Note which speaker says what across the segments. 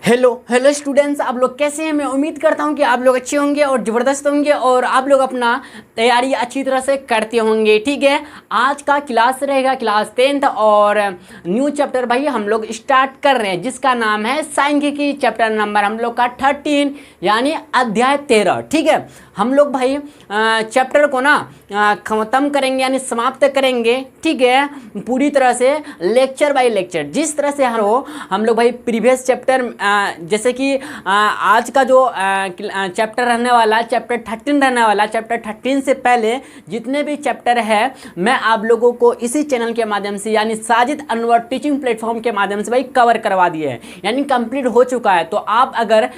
Speaker 1: Hello hello students, आप लोग कैसे हैं। मैं उम्मीद करता हूं कि आप लोग अच्छे होंगे और ज़बरदस्त होंगे और आप लोग अपना तैयारी अच्छी तरह से करते होंगे। ठीक है, आज का क्लास रहेगा क्लास 10th और न्यू चैप्टर भाई हम लोग स्टार्ट कर रहे हैं जिसका नाम है सांख्यिकी। चैप्टर नंबर हम लोग का 13 यानी अध्याय 13। ठीक है, हम लोग भाई चैप्टर को ना ख़त्म करेंगे यानी समाप्त करेंगे। ठीक है, पूरी तरह से लेक्चर बाय लेक्चर जिस तरह से हम लोग भाई प्रीवियस चैप्टर जैसे कि आज का जो चैप्टर रहने वाला चैप्टर 13 रहने वाला, चैप्टर 13 से पहले जितने भी चैप्टर है मैं आप लोगों को इसी चैनल के माध्यम से यानी साजिद अनवर टीचिंग प्लेटफॉर्म के माध्यम से भाई कवर करवा दिए हैं, यानी कंप्लीट हो चुका है। तो आप अगर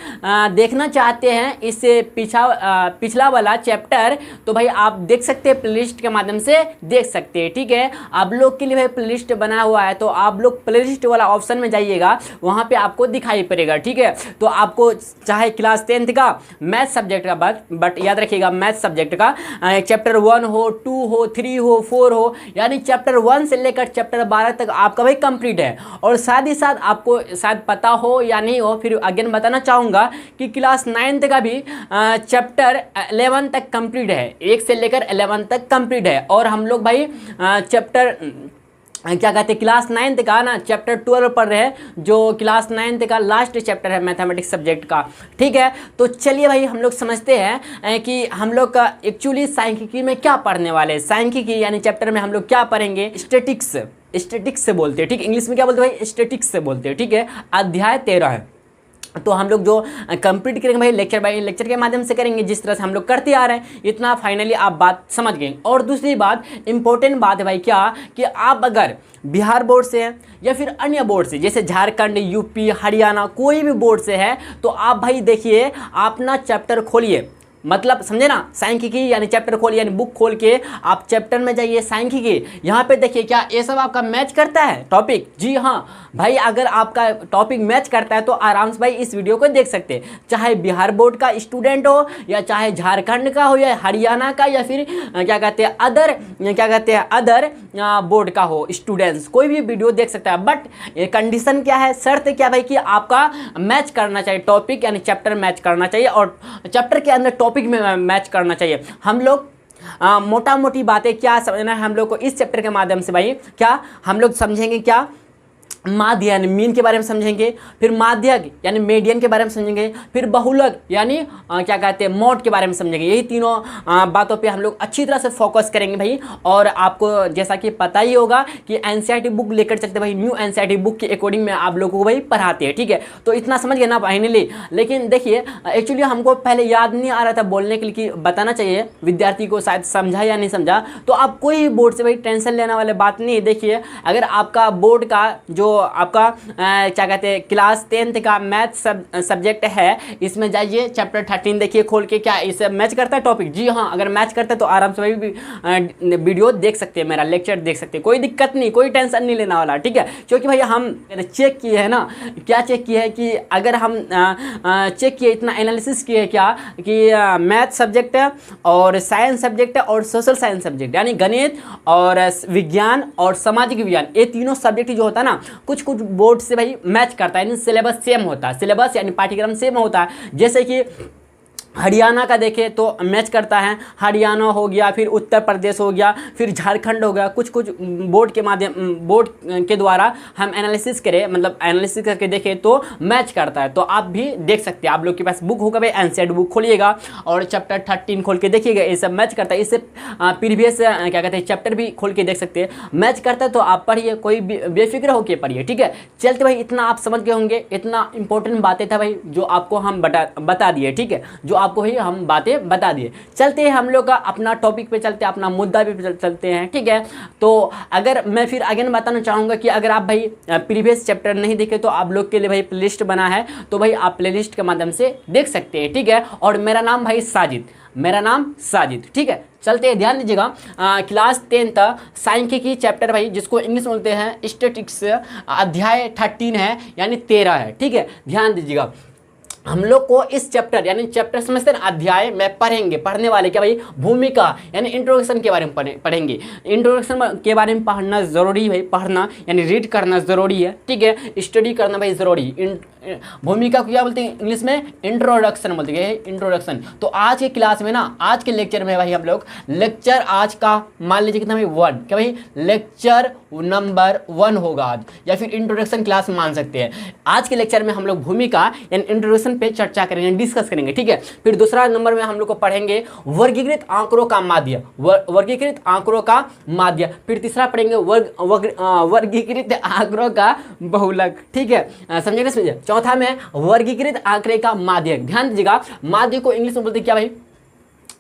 Speaker 1: देखना चाहते हैं इससे पिछला वाला चैप्टर तो भाई आप देख सकते हैं, प्लेलिस्ट के माध्यम से देख सकते हैं। ठीक है, आप लोग के लिए भाई प्लेलिस्ट बना हुआ है, तो आप लोग प्लेलिस्ट वाला ऑप्शन में जाइएगा, वहाँ पे आपको दिखाई पड़ेगा। ठीक है, तो आपको चाहे क्लास 10th का मैथ सब्जेक्ट का बट याद रखिएगा मैथ सब्जेक्ट का चैप्टर 1 हो, 2 हो, 3 हो, 4 हो, यानी चैप्टर 1 से लेकर चैप्टर 12 तक आपका भाई कंप्लीट है। और साथ ही साथ आपको शायद पता हो या नहीं हो, फिर अगेन बताना चाहूँगा कि क्लास 9th का भी चैप्टर 11 तक कंप्लीट है, 1 से लेकर 11 तक कंप्लीट है। और हम लोग भाई चैप्टर क्या कहते हैं क्लास 9th का ना चैप्टर 12 पढ़ रहे हैं, जो क्लास 9th का लास्ट चैप्टर है मैथमेटिक्स सब्जेक्ट का। ठीक है, तो चलिए भाई हम लोग समझते हैं कि हम लोग का एक्चुअली सांख्यिकी में क्या पढ़ने वाले हैं। सांख्यिकी यानी चैप्टर में हम लोग क्या पढ़ेंगे, स्टैटिक्स से बोलते हैं। ठीक, इंग्लिश में क्या बोलते हैं भाई, स्टैटिक्स से बोलते हैं। ठीक है, अध्याय 13 है। तो हम लोग जो कंप्लीट करेंगे भाई लेक्चर बाय लेक्चर के माध्यम से करेंगे, जिस तरह से हम लोग करते आ रहे हैं। इतना फाइनली आप बात समझ गए। और दूसरी बात, इंपॉर्टेंट बात है भाई क्या कि आप अगर बिहार बोर्ड से हैं या फिर अन्य बोर्ड से जैसे झारखंड, यूपी, हरियाणा, कोई भी बोर्ड से है, तो आप भाई देखिए आप ना चैप्टर खोलिए, मतलब समझे ना, सांख्यिकी यानी चैप्टर खोलिए यानी बुक खोल के आप चैप्टर में जाइए सांख्यिकी। यहाँ पे देखिए क्या ये सब आपका मैच करता है टॉपिक। जी हाँ भाई, अगर आपका टॉपिक मैच करता है तो आराम से भाई इस वीडियो को देख सकते हैं, चाहे बिहार बोर्ड का स्टूडेंट हो या चाहे झारखंड का हो या हरियाणा का या फिर क्या कहते हैं अदर बोर्ड का हो स्टूडेंट्स, कोई भी वीडियो देख सकता है। बट ये कंडीशन क्या है, शर्त क्या भाई कि आपका मैच करना चाहिए टॉपिक यानी चैप्टर मैच करना चाहिए और चैप्टर के अंदर टॉपिक में मैच करना चाहिए। हम लोग मोटा मोटी बातें क्या समझना है हम लोग को इस चैप्टर के माध्यम से भाई, क्या हम लोग समझेंगे, क्या माध्य यानी मीन के बारे में समझेंगे, फिर माध्यक यानी मीडियन के बारे में समझेंगे, फिर बहुलक यानी क्या कहते हैं मोड के बारे में समझेंगे। यही तीनों बातों पे हम लोग अच्छी तरह से फोकस करेंगे भाई। और आपको जैसा कि पता ही होगा कि एनसीईआरटी बुक लेकर चलते भाई, न्यू एनसीईआरटी बुक के अकॉर्डिंग में आप लोगों को भाई पढ़ाते हैं। ठीक है, तो इतना समझ गए ना फाइनली। लेकिन देखिए एक्चुअली हमको पहले याद नहीं आ रहा था बोलने के लिए कि बताना चाहिए विद्यार्थी को, शायद समझा या नहीं समझा। तो आप कोई बोर्ड से भाई टेंशन लेने वाले बात नहीं है। देखिए अगर आपका बोर्ड का जो आपका क्या कहते हैं क्लास 10th का मैथ सब्जेक्ट है, इसमें जाइए चैप्टर 13 देखिए खोल के, क्या इसे मैच करता है टॉपिक। जी हाँ, अगर मैच करता है तो आराम से भाई वीडियो देख सकते हैं, मेरा लेक्चर देख सकते हैं, कोई दिक्कत नहीं, कोई टेंशन नहीं लेना वाला। ठीक है, क्योंकि भाई हम चेक किए है ना, क्या चेक किया है कि अगर हम चेक किए, इतना एनालिसिस किए क्या कि मैथ सब्जेक्ट है और साइंस सब्जेक्ट है और सोशल साइंस सब्जेक्ट यानी गणित और विज्ञान और सामाजिक विज्ञान, ये तीनों सब्जेक्ट जो होता है ना कुछ बोर्ड से भाई मैच करता है, यानी सिलेबस सेम होता है, सिलेबस यानी पाठ्यक्रम सेम होता है। जैसे कि हरियाणा का देखें तो मैच करता है, हरियाणा हो गया, फिर उत्तर प्रदेश हो गया, फिर झारखंड हो गया। कुछ बोर्ड के द्वारा हम एनालिसिस करें, मतलब एनालिसिस करके देखें तो मैच करता है। तो आप भी देख सकते हैं, आप लोग के पास बुक होगा भाई एनसीईआरटी बुक खोलिएगा और चैप्टर 13 खोल के देखिएगा, ये सब मैच करता है। इससे प्रीवियस क्या कहते हैं चैप्टर भी खोल के देख सकते हैं, मैच करता है तो आप पढ़िए, कोई बेफिक्र होकर पढ़िए। ठीक है, चलते भाई इतना आप समझ गए होंगे, इतना इंपॉर्टेंट बातें था भाई जो आपको हम बता दिए। ठीक है, जो आपको ही हम बातें बता दिए। चलते हैं हम लोग का अपना टॉपिक पे चलते हैं, अपना मुद्दा पे चलते हैं। ठीक है, तो अगर मैं फिर अगेन बताना चाहूँगा कि अगर आप भाई प्रीवियस चैप्टर नहीं देखे तो आप लोग के लिए भाई प्लेलिस्ट बना है, तो भाई आप प्लेलिस्ट के माध्यम से देख सकते हैं। ठीक है, और मेरा नाम भाई साजिद। ठीक है, चलते हैं, ध्यान दीजिएगा क्लास 10th सांख्यिकी चैप्टर भाई जिसको इंग्लिश में बोलते हैं स्टैटिक्स, अध्याय 13 है यानी 13 है। ठीक है, ध्यान दीजिएगा। हम लोग को इस चैप्टर यानी चैप्टर समझते हैं अध्याय में पढ़ेंगे, पढ़ने वाले क्या भाई, भूमिका यानी इंट्रोडक्शन के बारे में पढ़ेंगे। इंट्रोडक्शन के बारे में पढ़ना ज़रूरी है भाई, पढ़ना यानी रीड करना ज़रूरी है, ठीक है, स्टडी करना भाई ज़रूरी। भूमिका को क्या बोलते हैं इंग्लिश में, इंट्रोडक्शन बोलते हैं, इंट्रोडक्शन। तो आज के क्लास में ना, आज के लेक्चर में भाई हम लोग लेक्चर आज का मान लीजिए कितना भाई 1, क्या भाई लेक्चर नंबर 1 होगा आज, या फिर इंट्रोडक्शन क्लास मान सकते हैं। आज के लेक्चर में हम लोग भूमिका यानी इंट्रोडक्शन पे चर्चा करेंगे, डिस्कस करेंगे, ठीक है। फिर दूसरा नंबर में हम लोग को पढ़ेंगे वर्गीकृत आंकड़ों का माध्य, वर्गीकृत आंकड़ों का माध्य। फिर तीसरा पढ़ेंगे वर्गीकृत आंकड़ों का बहुलक, ठीक है, समझेंगे समझे। चौथा में वर्गीकृत आंकड़े का माध्य। ध्यान दीजिएगा, माध्य को इंग्लिश में बोलते क्या भाई,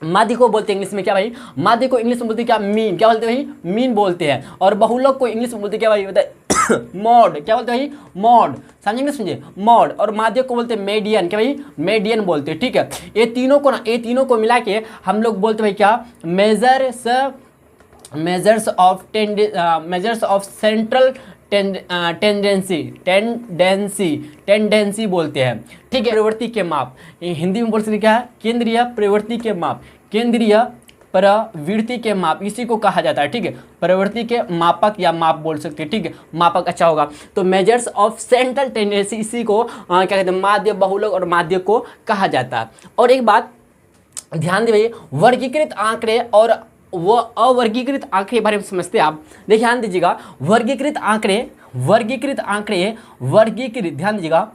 Speaker 1: माध्य को बोलते हैं इंग्लिश में क्या भाई, माध्य को इंग्लिश में बोलते क्या, मीन, क्या बोलते हैं भाई, मीन बोलते हैं। और बहुलक को इंग्लिश में बोलते क्या भाई, होता है मॉड, क्या बोलते हैं भाई, मॉड, समझेंगे समझे, मॉड। और माध्य को बोलते हैं मेडियन, क्या भाई, मेडियन बोलते हैं, ठीक है। ये तीनों को ना, ये तीनों को मिला के हम लोग बोलते भाई क्या, मेजर्स ऑफ सेंट्रल टेंडेंसी बोलते हैं, ठीक है। प्रवृत्ति के माप, हिंदी में बोल सकते क्या है, केंद्रीय प्रवृत्ति के माप, केंद्रीय प्रवृत्ति के माप, इसी को कहा जाता है, ठीक है। प्रवृत्ति के मापक या माप बोल सकते हैं, ठीक है, मापक अच्छा होगा। तो मेजर्स ऑफ सेंट्रल टेंडेंसी, इसी को क्या कहते हैं, माध्य, बहुलक और माध्य को कहा जाता है। और एक बात ध्यान दीजिए, वर्गीकृत आंकड़े और वो अवर्गीकृत आंकड़े के बारे में समझते हैं आप। देखिए ध्यान दीजिएगा, वर्गीकृत आंकड़े, ध्यान दीजिएगा,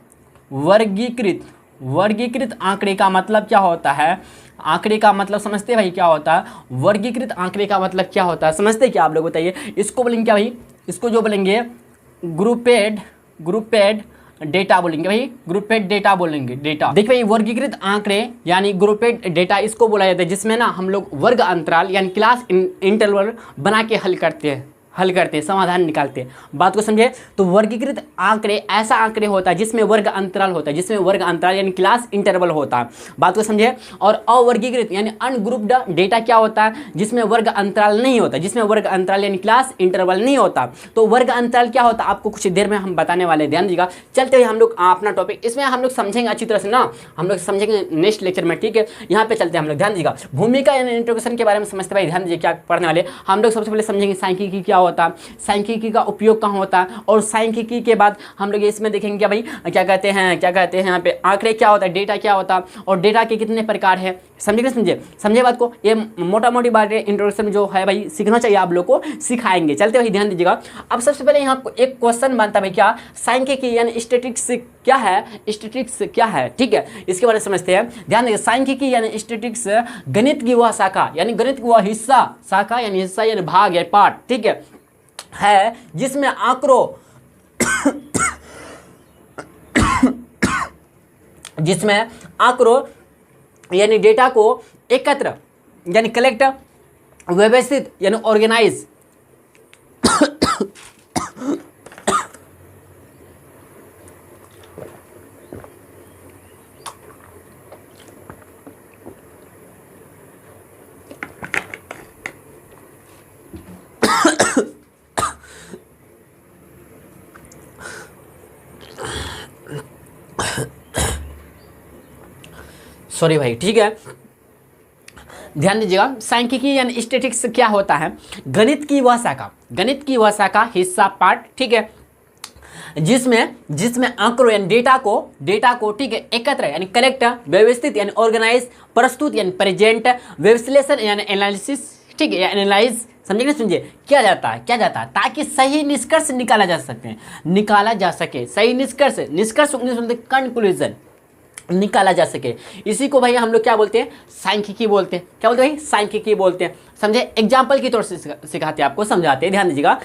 Speaker 1: वर्गीकृत आंकड़े का मतलब क्या होता है, आंकड़े का मतलब समझते हैं भाई क्या होता है, वर्गीकृत आंकड़े का मतलब क्या होता है, समझते क्या आप लोग बताइए। इसको बोलेंगे क्या भाई, इसको जो बोलेंगे ग्रुपेड डेटा बोलेंगे भाई, ग्रुपेड डेटा बोलेंगे, डेटा। देखिए भाई, वर्गीकृत आंकड़े यानी ग्रुपेड डेटा इसको बोला जाता है जिसमें ना हम लोग वर्ग अंतराल यानी क्लास इंटरवल बना के हल करते हैं, समाधान निकालते हैं। बात को समझे। तो वर्गीकृत आंकड़े ऐसा आंकड़े होता है जिसमें वर्ग अंतराल होता है, जिसमें वर्ग अंतराल यानी क्लास इंटरवल होता है। बात को समझे। और अवर्गीकृत यानी अनग्रुप्ड डेटा क्या होता है, जिसमें वर्ग अंतराल नहीं होता, जिसमें वर्ग अंतराल यानी क्लास इंटरवल नहीं होता। तो वर्ग अंतराल क्या होता है आपको कुछ देर में हम बताने वाले, ध्यान दीजिएगा। चलते हुए हम लोग अपना टॉपिक इसमें हम लोग समझेंगे अच्छी तरह से ना, हम लोग समझेंगे नेक्स्ट लेक्चर में, ठीक है। यहाँ पे चलते हैं हम लोग, ध्यान दीजिएगा। भूमिका यानी इंट्रोडक्शन के बारे में समझते भाई, ध्यान दीजिए क्या पढ़ने वाले हम लोग। सबसे पहले समझेंगे सांख्यिकी क्या होता है, सांख्यिकी का उपयोग कहाँ होता है, और सांख्यिकी के बाद हम लोग इसमें देखेंगे क्या भाई क्या कहते हैं यहाँ पे आंकड़े क्या होता है, डेटा क्या होता है, और डेटा के कितने प्रकार है। समझे बात को। ये मोटा मोटी बात है, इंट्रोडक्शन जो है भाई सीखना चाहिए, आप लोग को सिखाएंगे। चलते भाई ध्यान दीजिएगा। अब सबसे पहले यहाँ एक क्वेश्चन बनता है भाई क्या, सांख्यिकी यानी स्टैटिस्टिक्स क्या है, स्टैटिस्टिक्स क्या है, ठीक है, इसके बारे में समझते हैं। ध्यान दीजिए, सांख्यिकी यानी स्टैटिस्टिक्स गणित की वह शाखा यानी गणित की वह हिस्सा, शाखा यानी हिस्सा यानी भाग या पार्ट, ठीक है जिसमें आंकड़ों यानी डेटा को एकत्र यानी कलेक्ट, व्यवस्थित यानी ऑर्गेनाइज, सॉरी भाई, ठीक है। ध्यान दीजिएगा, सांख्यिकी यानी स्टैटिस्टिक्स क्या होता है, गणित की वह शाखा हिस्सा पार्ट, ठीक है, जिसमें आंकड़ों यानी डेटा को ठीक है एकत्र यानी कलेक्ट, व्यवस्थित यानी ऑर्गेनाइज, प्रस्तुत यानी प्रेजेंट, विश्लेषण यानी एनालिसिस, ठीक है, एनालाइज, समझिए समझिए क्या जाता है ताकि सही निष्कर्ष निकाला जा सके, सही निष्कर्ष कंक्लूजन निकाला जा सके। इसी को भाई हम लोग क्या बोलते हैं, सांख्यिकी बोलते हैं। क्या बोलते हैं भाई, सांख्यिकी बोलते हैं। समझे, एग्जाम्पल की तौर से सिखाते हैं, आपको समझाते हैं, ध्यान दीजिएगा।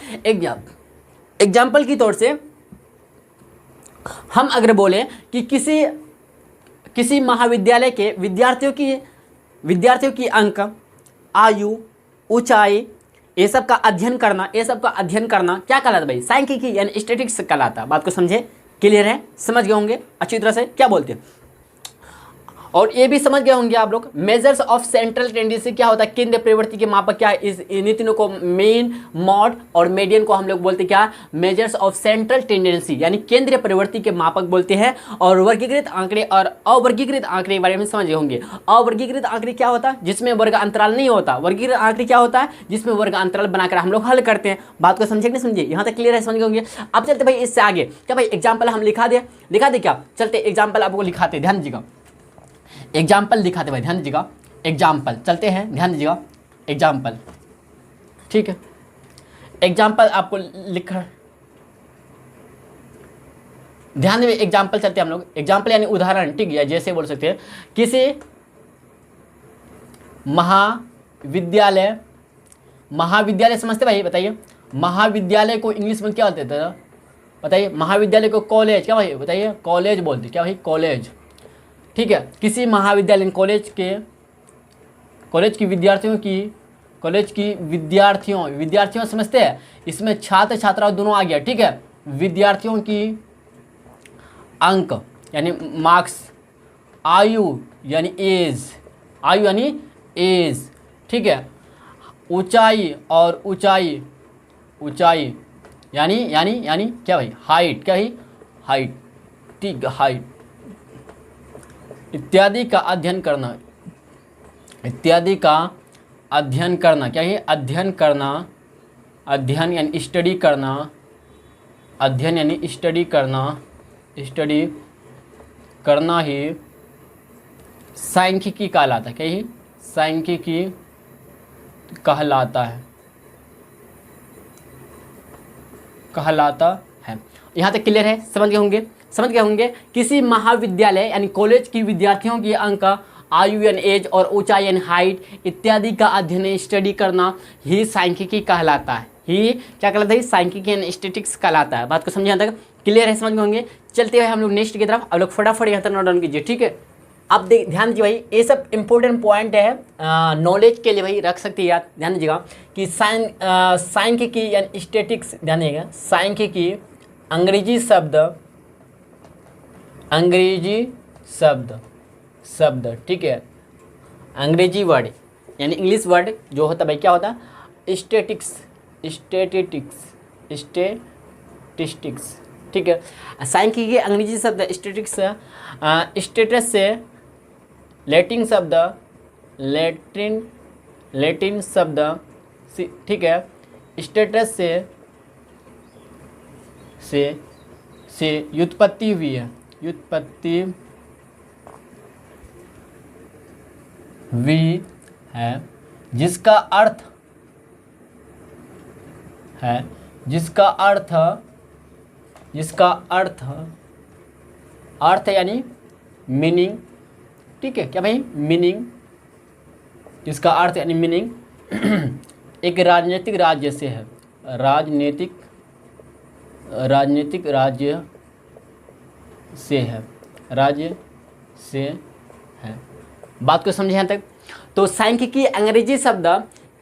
Speaker 1: एग्जाम्पल की तौर से हम अगर बोले कि किसी महाविद्यालय के विद्यार्थियों की अंक, आयु, ऊंचाई, ये सब का अध्ययन करना क्या कहलाता है भाई, सांख्यिकी यानी स्टैटिस्टिक्स कहलाता है। बात को समझे, क्लियर है, समझ गए होंगे अच्छी तरह से। क्या बोलते हैं, और ये भी समझ गए होंगे आप लोग, मेजर्स ऑफ सेंट्रल टेंडेंसी क्या होता है, केंद्रीय प्रवृत्ति के मापक क्या है, इन्हीं तीनों को मीन, मॉड और मीडियन को हम लोग बोलते क्या, मेजर्स ऑफ सेंट्रल टेंडेंसी यानी केंद्रीय प्रवृत्ति के मापक बोलते हैं। और वर्गीकृत आंकड़े और अवर्गीकृत आंकड़े के बारे में समझ गए होंगे। अवर्गीकृत आंकड़े क्या होता है, जिसमें वर्ग अंतराल नहीं होता। वर्गीकृत आंकड़े क्या होता है, जिसमें वर्ग अंतराल बनाकर हम लोग हल करते हैं। बात को समझे नहीं समझिए, यहाँ तक क्लियर है, समझ गए होंगे। अब चलते भाई इससे आगे, क्या भाई एग्जाम्पल हम लिखा दे क्या, चलते एग्जाम्पल आपको लिखाते, ध्यान दीजिएगा, एग्जाम्पल दिखाते भाई, ध्यान दीजिएगा, एग्जाम्पल चलते हैं, ध्यान दीजिएगा, एग्जाम्पल, ठीक है, एग्जाम्पल आपको लिख, ध्यान दें, एग्जाम्पल चलते हैं हम लोग, एग्जाम्पल यानी उदाहरण, ठीक है, जैसे बोल सकते हैं किसी महाविद्यालय समझते भाई, बताइए महाविद्यालय को इंग्लिश में क्या बोलते थे, बताइए, महाविद्यालय को कॉलेज, क्या भाई बताइए, कॉलेज बोलते, क्या भाई, कॉलेज, ठीक है। किसी महाविद्यालय कॉलेज की विद्यार्थियों समझते हैं, इसमें छात्र छात्रा दोनों आ गया, ठीक है। विद्यार्थियों की अंक यानी मार्क्स, आयु यानी एज, ठीक है। ऊंचाई यानी क्या भाई, हाइट, क्या भाई, हाइट, ठीक है, हाइट इत्यादि का अध्ययन करना, क्या है, अध्ययन यानी स्टडी करना ही सांख्यिकी कहलाता है, क्या ही सांख्यिकी कहलाता है। यहाँ तक क्लियर है, समझ गए होंगे। किसी महाविद्यालय यानी कॉलेज की विद्यार्थियों की अंक, आयु यानी एज और ऊंचाई यानी हाइट इत्यादि का अध्ययन स्टडी करना ही सांख्यिकी कहलाता है। क्या कहलाता है, सांख्यिकी यानी स्टैटिस्टिक्स कहलाता है। बात को समझे, यहाँ तक क्लियर है, समझ गए होंगे। चलते हुए हम लोग नेक्स्ट की तरफ, अब लोग फटाफट यहाँ तक नोट डाउन कीजिए, ठीक है। अब ध्यान दीजिए भाई, ये सब इंपॉर्टेंट पॉइंट है, नॉलेज के लिए भाई रख सकते हैं याद, ध्यान दीजिएगा कि सांख्यिकी यानी स्टैटिस्टिक्स, ध्यान दीजिएगा, सांख्यिकी अंग्रेजी शब्द, ठीक है, अंग्रेजी वर्ड यानी इंग्लिश वर्ड जो होता है भाई, क्या होता है, स्टैटिस्टिक्स, ठीक है। सांख्यिकी अंग्रेजी शब्द स्टैटिस्टिक्स, स्टेटस से लैटिन शब्द, ठीक है, स्टेटस से व्युत्पत्ति हुई है, जिसका अर्थ यानी मीनिंग, ठीक है, क्या भाई, मीनिंग, जिसका अर्थ यानी मीनिंग एक राजनीतिक राज्य से है, राजनीतिक राज्य से है। बात को समझे यहाँ तक। तो सांख्यिकी अंग्रेजी शब्द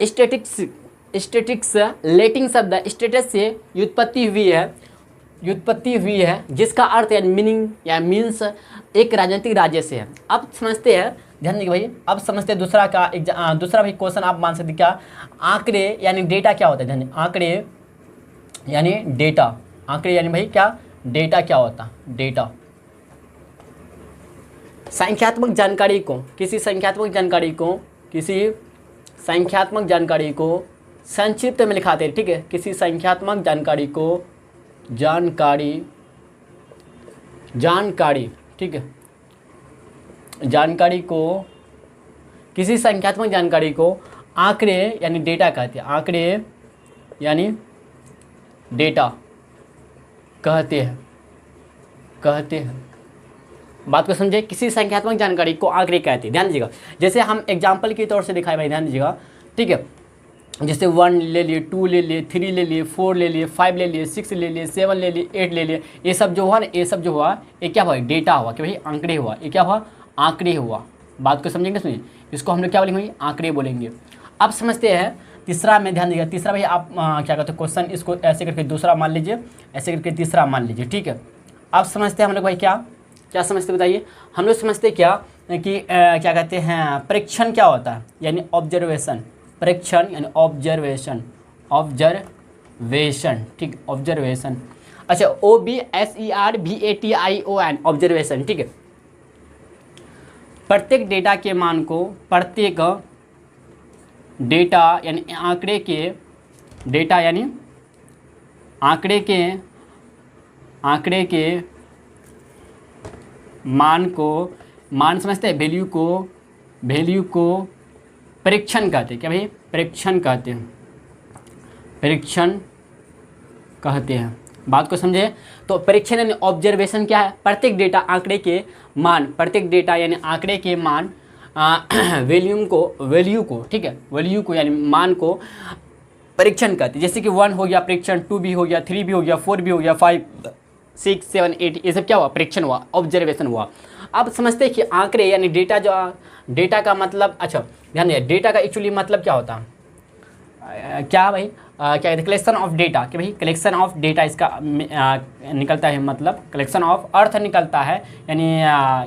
Speaker 1: स्टैटिस्टिक्स लैटिन शब्द स्टेटस से व्युत्पत्ति हुई है, जिसका अर्थ यानी मीनिंग या मीन्स एक राजनीतिक राज्य से है। अब समझते हैं, ध्यान दीजिए भाई, अब समझते हैं दूसरा भाई क्वेश्चन आप मान सकते, क्या आंकड़े यानी डेटा क्या होता है, ध्यान, आंकड़े यानी भाई क्या, डेटा क्या होता है, डेटा संख्यात्मक जानकारी को संक्षिप्त में लिखाते हैं, ठीक है, किसी संख्यात्मक जानकारी, ठीक है, किसी संख्यात्मक जानकारी को आंकड़े यानी डेटा कहते हैं, आंकड़े यानी डेटा कहते हैं। बात को समझे, किसी संख्यात्मक जानकारी को आंकड़े कहते हैं। ध्यान दीजिएगा, जैसे हम एग्जाम्पल के तौर से दिखाए भाई, ध्यान दीजिएगा, ठीक है, जैसे 1 ले लिए, 2 ले लिए, 3 ले लिए, 4 ले लिए, 5 ले लिए, 6 ले लिए, 7 ले लिए, 8 ले लिए, ये सब जो हुआ ना, ये क्या हुआ, डेटा हुआ, कि भाई आंकड़े हुआ, ये क्या हुआ, आंकड़े हुआ। बात को समझेंगे, सुनिए, इसको हम लोग क्या बोलेंगे, आंकड़े बोलेंगे। अब समझते हैं तीसरा में, ध्यान दीजिएगा, तीसरा भाई आप क्या कहते हैं क्वेश्चन, इसको ऐसे करके दूसरा मान लीजिए, ऐसे करके तीसरा मान लीजिए, ठीक है। अब समझते हैं हम लोग भाई क्या समझते बताइए, हम लोग समझते क्या कि क्या कहते हैं परीक्षण क्या होता है, यानी ऑब्जर्वेशन, परीक्षण यानी ऑब्जर्वेशन, ऑब्जर्वेशन, ठीक, ऑब्जर्वेशन। अच्छा, OBSERVATION, ऑब्जर्वेशन, ठीक है। प्रत्येक डेटा के मान को, प्रत्येक डेटा यानी आंकड़े के, डेटा यानी आंकड़े के मान को, मान समझते हैं, वैल्यू को परीक्षण कहते हैं। क्या भाई? परीक्षण कहते हैं, परीक्षण कहते हैं। बात को समझे? तो परीक्षण यानी ऑब्जर्वेशन क्या है? प्रत्येक डेटा आंकड़े के मान, प्रत्येक डेटा यानी आंकड़े के मान, वैल्यू को, ठीक है, वैल्यू को यानी मान को परीक्षण करते, जैसे कि 1 हो गया परीक्षण, 2 भी हो गया, 3 भी हो गया, 4 भी हो गया, 5, 6, 7, 8, ये सब क्या हुआ? परीक्षण हुआ, ऑब्जर्वेशन हुआ। अब समझते हैं कि आंकड़े यानी डेटा, जो डेटा का मतलब, अच्छा ध्यान दिया, डेटा का एक्चुअली मतलब क्या होता है? क्या भाई? क्या कहते हैं? कलेक्शन ऑफ डेटा, कि भाई कलेक्शन ऑफ डेटा इसका निकलता है, मतलब कलेक्शन ऑफ अर्थ निकलता है, यानी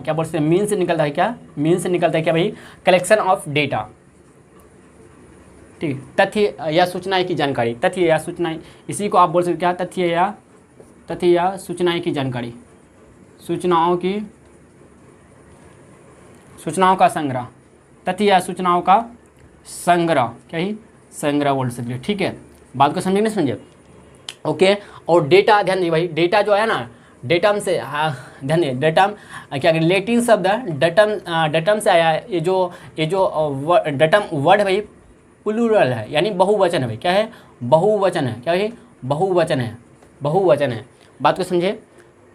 Speaker 1: क्या बोलते हैं, मीन से निकलता है। क्या मीन से निकलता है? क्या भाई? कलेक्शन ऑफ डेटा, ठीक। तथ्य या सूचनाएं की जानकारी, तथ्य या सूचनाएं, इसी को आप बोल सकते क्या? तथ्य या सूचनाएं की जानकारी, सूचनाओं का संग्रह, तथ्य या सूचनाओं का संग्रह, क्या ही? संग्रह बोल सकते हैं, ठीक है। बात को समझे नहीं समझे? ओके। और डेटा, ध्यान दीजिए भाई, डेटा जो है ना, डेटम से, ध्यान दीजिए, डेटम क्या, लैटिन शब्द डेटम से आया है। ये जो डेटम वर्ड भाई प्लूरल है, यानी बहुवचन है भाई। क्या है? बहुवचन है। क्या है? बहुवचन है, बहुवचन है। बात को समझे?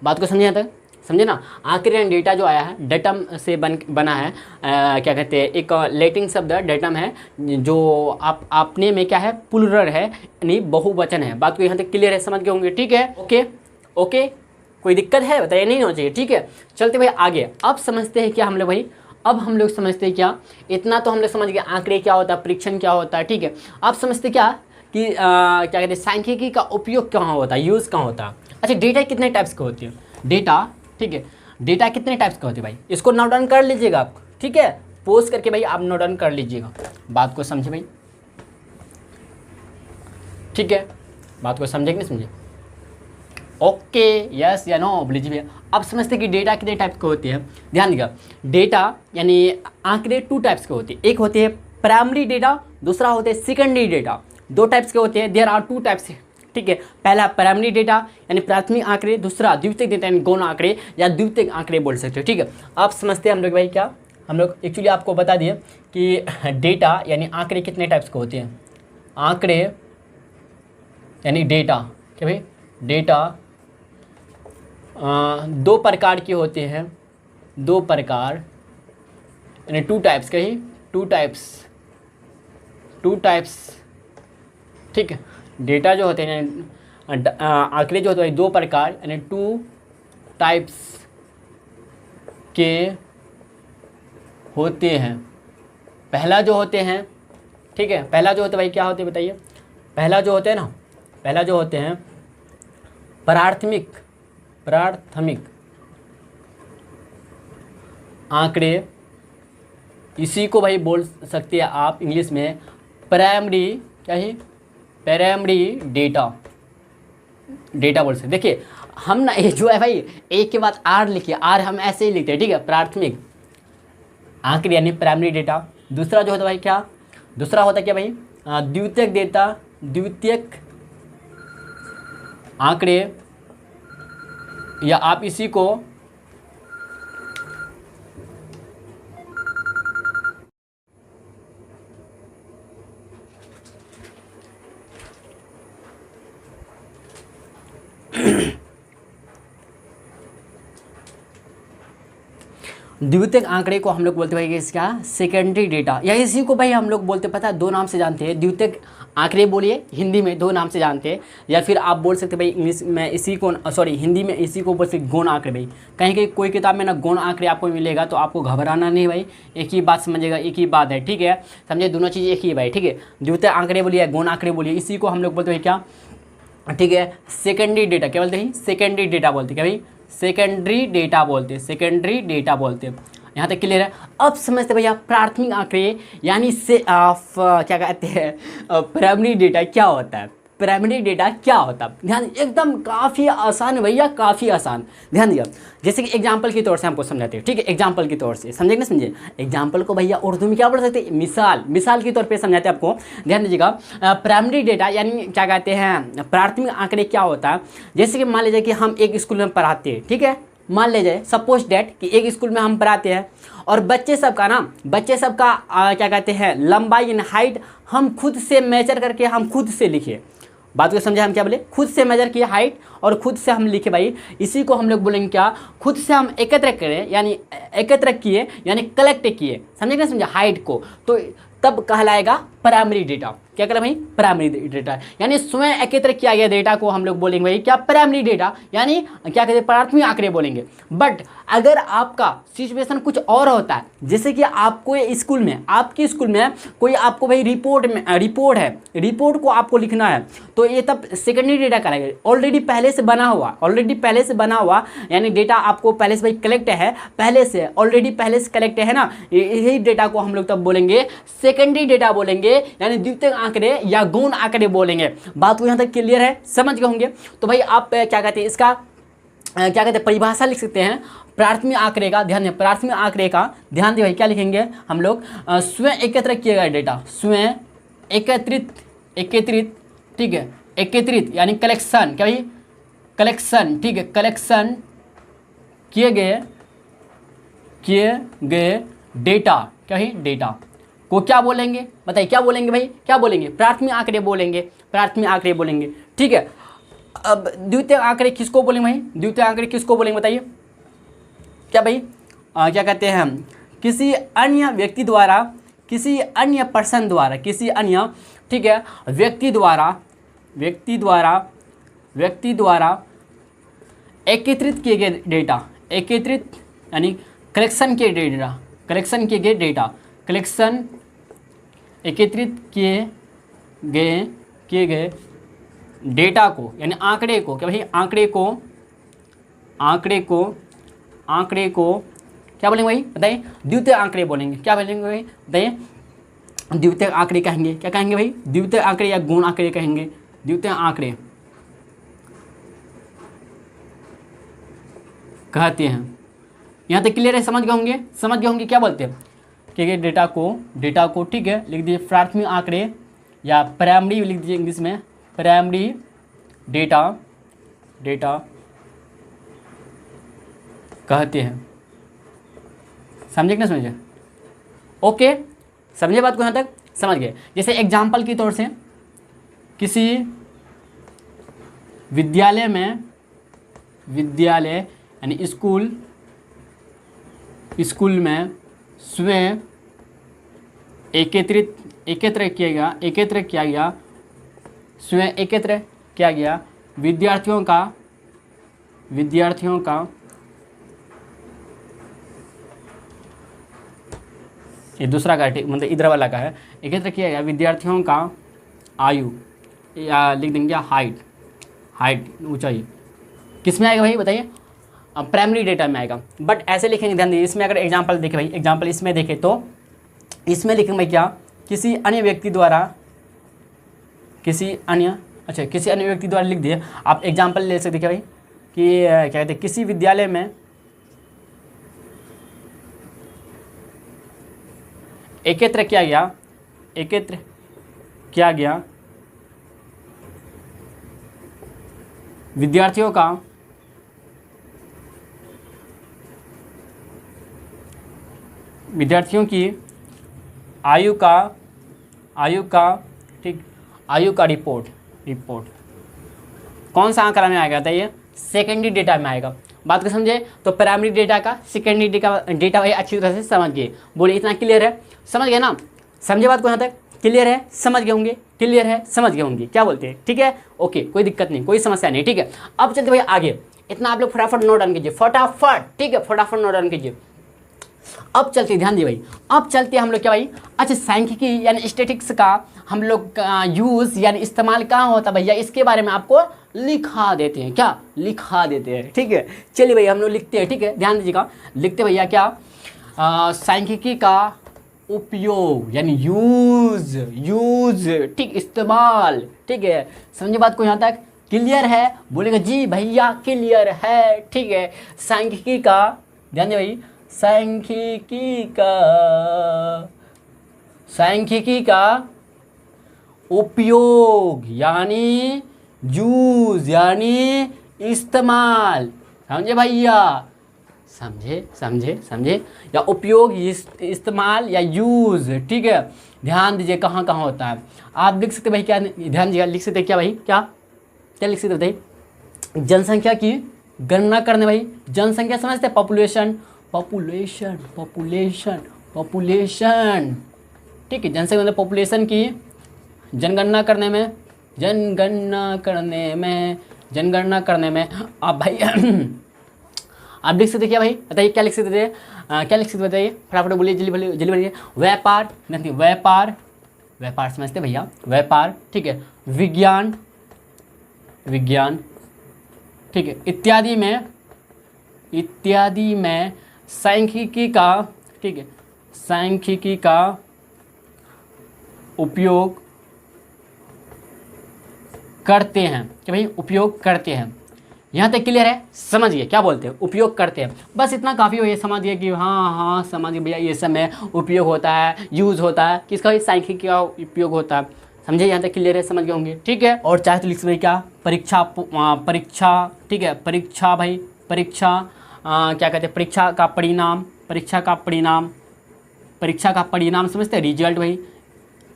Speaker 1: बात को समझे? यहाँ तक समझे ना? आखिर डेटा जो आया है डेटम से बना है। क्या कहते हैं, एक लैटिन शब्द डेटम है, जो आपने में क्या है? प्लूरल है, यानी बहुवचन है। बात को यहाँ तक क्लियर है? समझ गए होंगे, ठीक है। ओके, कोई दिक्कत है? बताइए, नहीं होना चाहिए, ठीक है। चलते भाई आगे। अब समझते हैं क्या हम लोग भाई, अब हम लोग समझते हैं क्या, इतना तो हम लोग समझ गए आंकड़े क्या होता है, परीक्षण क्या होता है, ठीक है। अब समझते क्या कि क्या कहते हैं, सांख्यिकी का उपयोग कहाँ होता है, यूज़ कहाँ होता है। अच्छा, डेटा कितने टाइप्स के होती है? डेटा, ठीक है, डेटा कितने टाइप्स के होते हैं भाई? इसको नोट डाउन कर लीजिएगा आप, ठीक है। पोस्ट करके भाई आप नोट डाउन कर लीजिएगा। बात को समझे भाई, ठीक है। बात को समझे कि नहीं समझे? ओके, यस या नो बोलिए भैया। अब समझते कि डेटा कितने टाइप के होते हैं। ध्यान दीजिएगा, डेटा यानी आंकड़े 2 टाइप्स के होते हैं। एक होते हैं प्राइमरी डेटा, दूसरा होते हैं सेकेंडरी डेटा। 2 टाइप्स के होते हैं, देयर आर 2 टाइप्स, ठीक है। पहला प्राइमरी डेटा यानी प्राथमिक आंकड़े, दूसरा द्वितीयक डेटा यानी गौण आंकड़े या द्वितीयक आंकड़े बोल सकते हो, ठीक है। आप समझते हैं हम लोग भाई क्या, हम लोग एक्चुअली आपको बता दिए कि डेटा यानी आंकड़े कितने टाइप्स के होते हैं। आंकड़े यानी डेटा, क्या भाई? डेटा 2 प्रकार के होते हैं, 2 प्रकार यानी 2 टाइप्स, कहीं 2 टाइप्स, ठीक है। डेटा जो होते हैं, आंकड़े जो होते हैं 2 प्रकार यानी 2 टाइप्स के होते हैं। पहला जो होते हैं, ठीक है, पहला जो होता है भाई क्या होते हैं बताइए? पहला जो होते हैं ना, पहला जो होते हैं प्राथमिक आंकड़े, इसी को भाई बोल सकते हैं आप इंग्लिश में प्राइमरी, क्या है? प्राइमरी डेटा बोल सकते। देखिए हम ना ये जो है भाई एक के बाद आर लिखिए, आर हम ऐसे ही लिखते हैं, ठीक है। प्राथमिक आंकड़े यानी प्राइमरी डेटा। दूसरा जो होता है भाई क्या, दूसरा होता है क्या भाई? द्वितीयक डेटा, द्वितीयक आंकड़े, या आप इसी को द्वितीयक आंकड़े को हम लोग बोलते हैं भाई इसका सेकेंडरी डेटा, या इसी को भाई हम लोग बोलते, पता है 2 नाम से जानते हैं। द्वितीयक आंकड़े बोलिए, हिंदी में 2 नाम से जानते हैं, या फिर आप बोल सकते भाई इंग्लिश में इसी को, सॉरी हिंदी में इसी को बोल सकते गौण आंकड़े भाई। कहीं कहीं कोई किताब में ना गौण आंकड़े आपको मिलेगा, तो आपको घबराना नहीं भाई, एक ही बात समझिएगा, एक ही बात है, ठीक है। समझे? दोनों चीज़ एक ही है भाई, ठीक है। द्वितीयक आंकड़े बोलिए, गौण आंकड़े बोलिए, इसी को हम लोग बोलते हैं क्या, ठीक है, सेकेंडरी डेटा। क्या बोलते हैं? सेकेंडरी डेटा बोलते हैं। क्या भाई? सेकेंडरी डेटा बोलते हैं, सेकेंडरी डेटा बोलते हैं। यहाँ तक क्लियर है। अब समझते भैया प्राथमिक आंकड़े यानी से क्या कहते हैं प्राइमरी डेटा क्या होता है। प्राइमरी डेटा क्या होता है, ध्यान एकदम काफ़ी आसान है भैया, काफ़ी आसान। ध्यान दिया, जैसे कि एग्जाम्पल के तौर से हमको समझाते हैं, ठीक है, एग्जाम्पल के तौर से समझे ना, समझे। एग्जाम्पल को भैया उर्दू में क्या बोल सकते हैं, मिसाल, मिसाल के तौर पे समझाते हैं आपको। ध्यान दीजिएगा, प्राइमरी डेटा यानी क्या कहते हैं प्राथमिक आंकड़े क्या होता है। जैसे कि मान लीजिए कि हम एक स्कूल में पढ़ाते हैं, ठीक है, मान लीजिए सपोज डैट कि एक स्कूल में हम पढ़ाते हैं और बच्चे सबका क्या कहते हैं लंबाई यानी हाइट हम खुद से मेजर करके हम खुद से लिखे। बात को समझे, हम क्या बोले, खुद से मेजर किए हाइट और खुद से हम लिखे भाई, इसी को हम लोग बोलेंगे क्या, खुद से हम एकत्र करें यानी एकत्र किए यानी कलेक्ट किए, समझे ना, समझे हाइट को, तो तब कहलाएगा प्राइमरी डेटा। क्या करें भाई, प्राइमरी डेटा यानी स्वयं एकत्र किया गया डेटा को हम लोग बोलेंगे भाई क्या, प्राइमरी डेटा यानी क्या कहते हैं प्राथमिक आंकड़े बोलेंगे। बट अगर आपका सिचुएशन कुछ और होता है, जैसे कि आपको स्कूल में, आपकी स्कूल में कोई आपको भाई रिपोर्ट है, रिपोर्ट को आपको लिखना है, तो ये तब सेकेंडरी डेटा कहलाएगा। ऑलरेडी पहले से बना हुआ यानी डेटा आपको पहले से भाई कलेक्ट है, पहले से ऑलरेडी पहले से कलेक्ट है ना, यही डेटा को हम लोग तब बोलेंगे सेकेंडरी डेटा बोलेंगे, यानी द्वितीयक आंकड़े या गौण आंकड़े बोलेंगे। बात को यहाँ तक क्लियर है, समझ गए होंगे। तो भाई आप क्या कहते हैं इसका क्या कहते हैं परिभाषा लिख सकते हैं प्राथमिक आंकड़े का। ध्यान दें, प्राथमिक आंकड़े का ध्यान दें भाई, क्या लिखेंगे हम लोग, स्वयं एकत्र किए गए डेटा, स्वयं एकत्रित, ठीक है, एकत्रित यानी कलेक्शन, क्या भाई कलेक्शन, ठीक है, कलेक्शन किए गए डेटा, क्या भाई डेटा को क्या बोलेंगे, बताइए क्या बोलेंगे भाई, क्या बोलेंगे, प्राथमिक आंकड़े बोलेंगे, प्राथमिक आंकड़े बोलेंगे, ठीक है। अब द्वितीयक आंकड़े किसको बोलेंगे भाई, द्वितीयक आंकड़े किसको बोलेंगे बताइए, क्या भाई क्या कहते हैं हम, किसी अन्य व्यक्ति द्वारा, किसी अन्य पर्सन द्वारा, किसी अन्य, ठीक है, व्यक्ति द्वारा एकत्रित किए गए डेटा, एकत्रित यानी कलेक्शन किए डेटा, कलेक्शन किए गए डेटा, कलेक्शन एकत्रित किए गए डेटा को यानी आंकड़े को, क्या भाई आंकड़े को क्या बोलेंगे भाई बताइए, द्वितीयक आंकड़े बोलेंगे। क्या बोलेंगे भाई बताइए, द्वितीयक आंकड़े कहेंगे, क्या कहेंगे भाई, द्वितीयक आंकड़े या गौण आंकड़े कहेंगे, द्वितीयक आंकड़े कहते हैं। यहाँ तक क्लियर है, समझ गए होंगे क्या बोलते हैं कि डेटा को ठीक है लिख दीजिए प्राथमिक आंकड़े या प्राइमरी लिख दीजिए इंग्लिश में, प्राइमरी डेटा कहते हैं। समझे कि ना समझे, ओके, समझे बात को, यहाँ तक समझ गए। जैसे एग्जाम्पल की तौर से किसी विद्यालय यानी स्कूल में स्वयं एकत्र किया गया विद्यार्थियों का ये दूसरा का मतलब इधर वाला का है, एकत्र किया गया विद्यार्थियों का आयु या लिख देंगे हाइट ऊंचाई, किस में आएगा भाई बताइए, प्राइमरी डेटा में आएगा। बट ऐसे लिखेंगे, ध्यान दीजिए, इसमें अगर एग्जांपल देखें भाई, एग्जांपल इसमें देखें तो इसमें लिखेंगे भाई क्या, किसी अन्य व्यक्ति द्वारा लिख दिए। आप एग्जांपल ले सकते हैं भाई कि क्या कहते हैं, किसी विद्यालय में एकत्र किया गया विद्यार्थियों की आयु का रिपोर्ट कौन सा आंकड़ा में आएगा बताइए, सेकेंडरी डेटा में आएगा। बात को समझे, तो प्राइमरी डेटा का सेकेंडरी डेटा भाई अच्छी तरह से समझ गए, बोलिए इतना क्लियर है, समझ गए ना, समझे बात को, यहाँ तक क्लियर है, समझ गए होंगे, क्लियर है, समझ गए होंगे, क्या बोलते हैं, ठीक है, ओके, कोई दिक्कत नहीं, कोई समस्या नहीं, ठीक है। अब चलते भाई आगे, इतना आप लोग फटाफट नोट डाउन कीजिए, फटाफट, ठीक है, फटाफट नोट डाउन कीजिए। अब चलते, ध्यान दिए भाई, अब चलते हम लोग क्या भाई, अच्छा सांख्यिकी यानी स्टैटिस्टिक्स का हम लोग यूज़ यानी इस्तेमाल कहाँ होता है भैया, इसके बारे में आपको लिखा देते हैं, क्या लिखा देते हैं, ठीक है। चलिए भाई हम लोग लिखते हैं, ठीक है, ध्यान दीजिएगा, लिखते भैया क्या, सांख्यिकी का उपयोग यानी यूज, ठीक, इस्तेमाल, ठीक है। समझे बात को यहाँ तक? क्लियर है? बोलेगा जी भैया क्लियर है, ठीक है। सांख्यिकी का, ध्यान दे भाई, सांख्यिकी का उपयोग यानी यूज यानी इस्तेमाल, समझे भैया? समझे या उपयोग, इस्तेमाल या यूज, ठीक है। ध्यान दीजिए कहाँ कहाँ होता है। आप लिख सकते भाई, क्या ध्यान दीजिएगा, लिख सकते क्या भाई, क्या लिख सकते बताइए? जनसंख्या की गणना करने, भाई जनसंख्या समझते हैं, पॉपुलेशन, ठीक है। जनसंख्या मतलब पॉपुलेशन की जनगणना करने में आप भाई आप लिख सकते क्या भाई, बताइए क्या लिख सकते थे? बताइए फटाफट बोलिए, जल्दी बोलिए। व्यापार समझते भैया, व्यापार, ठीक है। विज्ञान, ठीक है। इत्यादि में सांख्यिकी का, ठीक है, सांख्यिकी का उपयोग करते हैं, कि भाई उपयोग करते हैं। यहाँ तक क्लियर है? समझ गए क्या बोलते हैं? उपयोग करते हैं, बस इतना काफ़ी हो, ये समझ गए कि हाँ समझ गए भैया, ये सब में उपयोग होता है, यूज़ होता है, किसका? सांख्यिकी का उपयोग होता है। समझे? यहाँ तक क्लियर है? समझ गए होंगे, ठीक है। और चाहे तो लिख सकते क्या? परीक्षा, ठीक है। परीक्षा भाई, क्या कहते हैं? परीक्षा का परिणाम समझते हैं, रिजल्ट भाई,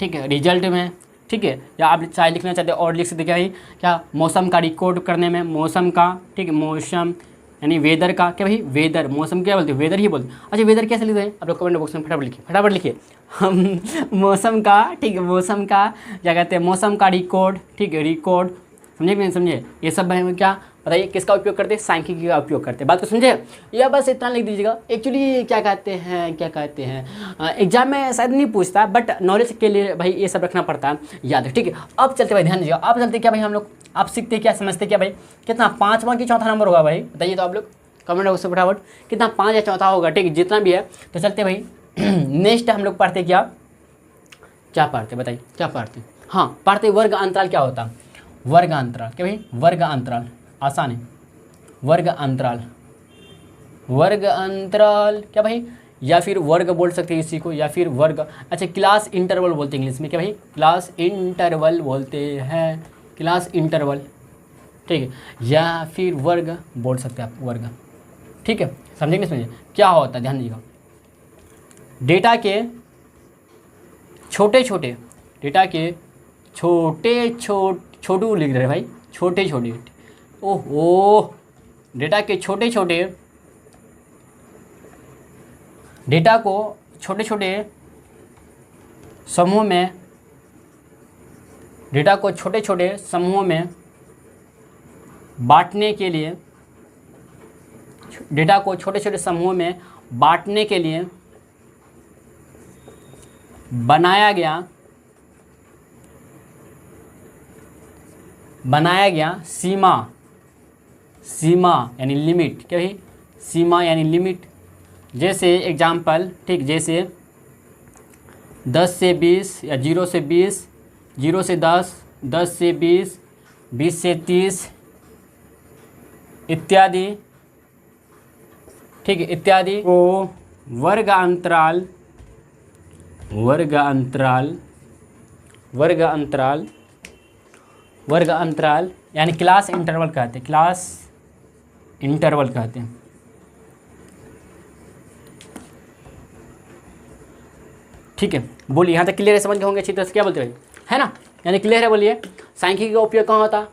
Speaker 1: ठीक है। रिजल्ट में, ठीक है। या आप चाहे लिखना चाहते हैं और लिख सकते क्या भाई, क्या? मौसम का रिकॉर्ड करने में, मौसम का, ठीक है, मौसम यानी वेदर का, क्या भाई? वेदर, मौसम क्या बोलते हैं? वेदर ही बोलते हैं। अच्छा वेदर कैसे लिखते हैं? आप लोग कमेंट बॉक्स में फटाफट लिखिए। हम मौसम का, ठीक है, मौसम का क्या कहते हैं? मौसम का रिकॉर्ड, ठीक है, रिकॉर्ड, समझे कि नहीं समझे? ये सब भाई क्या बताइए किसका उपयोग करते हैं? सांख्यिकी का उपयोग करते हैं। बात को समझे? या बस इतना लिख दीजिएगा। एक्चुअली क्या कहते हैं एग्जाम में शायद नहीं पूछता, बट नॉलेज के लिए भाई ये सब रखना पड़ता है याद है, ठीक है। अब चलते भाई, ध्यान दीजिएगा। अब चलते क्या भाई हम लोग, आप सीखते क्या, समझते क्या भाई? कितना, 5वां कि चौथा नंबर होगा भाई? बताइए तो आप लोग कमेंट बॉक्स में फटाफट, कितना, 5 या चौथा होगा, ठीक है, जितना भी है। तो चलते भाई नेक्स्ट हम लोग पढ़ते क्या पढ़ते, बताइए क्या पढ़ते? हाँ पढ़ते वर्ग अंतराल क्या होता है? वर्ग अंतराल, क्या भाई? वर्ग अंतराल आसान है। वर्ग अंतराल क्या भाई? या फिर वर्ग बोल सकते हैं इसी को, या फिर वर्ग, अच्छा क्लास इंटरवल बोलते हैं इंग्लिश में, क्या भाई? क्लास इंटरवल बोलते हैं, क्लास इंटरवल, ठीक है। या फिर वर्ग बोल सकते हैं आप, वर्ग, ठीक है। समझेंगे? समझिए क्या होता है, ध्यान दीजिएगा। डेटा के छोटे छोटू लिख रहे भाई, छोटे, ओहो, डेटा के छोटे डेटा को छोटे समूह में, डेटा को छोटे समूहों में बांटने के लिए, डेटा को छोटे समूहों में बांटने के लिए बनाया गया सीमा यानी लिमिट, क्या भाई? सीमा यानी लिमिट। जैसे एग्जाम्पल, ठीक, जैसे 10 से 20 या 0 से 20, 0 से 10, 10 से 20, 20 से 30 इत्यादि, ठीक है, इत्यादि को वर्ग अंतराल यानी क्लास इंटरवल कहते हैं, ठीक है। बोलिए यहाँ तक क्लियर है? समझ गए होंगे अच्छी तरह से, क्या बोलते हैं भाई, है ना? यानी क्लियर है? बोलिए सांख्यिकी का उपयोग कहाँ होता?